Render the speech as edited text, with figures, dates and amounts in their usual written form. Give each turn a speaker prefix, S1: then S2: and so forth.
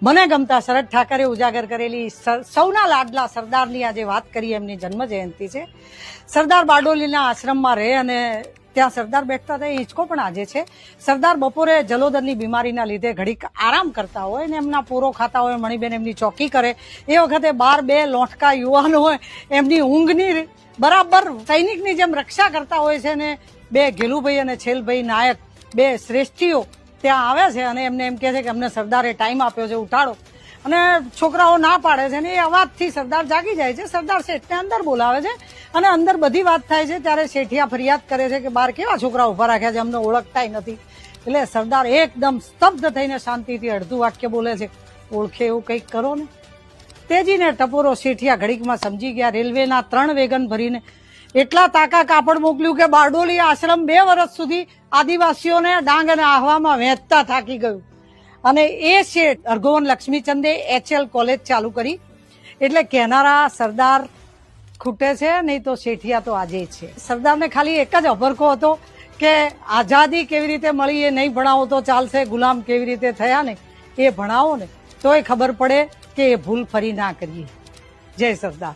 S1: મને ગમતા શરદ ઠાકરે ઉજાગર કરેલી સૌના લાડલા સરદારની આજે વાત કરી, એમની જન્મ જયંતિ છે. સરદાર બારડોલીના આશ્રમમાં રહે અને ત્યાં સરદાર બેઠતા હતા. હિંચકો પણ આજે છે. સરદાર બપોરે જલોદરની બીમારીના લીધે ઘડીક આરામ કરતા હોય ને એમના પૂરો ખાતા હોય, મણીબેન એમની ચોકી કરે. એ વખતે 12 લોટકા યુવાનો હોય એમની ઊંઘની બરાબર સૈનિકની જેમ રક્ષા કરતા હોય છે ને 2 ઘેલુભાઈ અને છેલભાઈ નાયક 2 શ્રેષ્ઠીઓ ત્યાં આવે છે અને એમને એમ કહે છે કે અમને સરદારે ટાઈમ આપ્યો છે, ઉઠાડો. અને છોકરાઓ ના પાડે છે ને એ અવાજથી સરદાર જાગી જાય છે. સરદાર શેઠને અંદર બોલાવે છે અને અંદર બધી વાત થાય છે. ત્યારે શેઠિયા ફરિયાદ કરે છે કે બહાર કેવા છોકરા ઉભા રાખ્યા છે, અમને ઓળખતાય નથી. એટલે સરદાર એકદમ સ્તબ્ધ થઈને શાંતિથી અડધું વાક્ય બોલે છે, ઓળખે એવું કંઈક કરો ને. તેજીને ટપોરો શેઠિયા ઘડીકમાં સમજી ગયા. રેલવેના 3 વેગન ભરીને એટલા તાકા કાપડ મોકલ્યું કે બારડોલી આશ્રમ 2 વર્ષ સુધી આદિવાસીઓને ડાંગ અને આહવામાં વહેંચતા થાકી ગયું. અને એ શેઠ અર્ગોવન લક્ષ્મીચંદે HL કોલેજ ચાલુ કરી. એટલે કહેનારા સરદાર ખૂટે છે, નહીં તો શેઠિયા તો આજે છે. સરદારને ખાલી એક જ અભરખો હતો કે આઝાદી કેવી રીતે મળી એ નહીં ભણાવો તો ચાલશે, ગુલામ કેવી રીતે થયા ને એ ભણાવો ને તોય ખબર પડે કે એ ભૂલ ફરી ના કરીએ. જય સરદાર.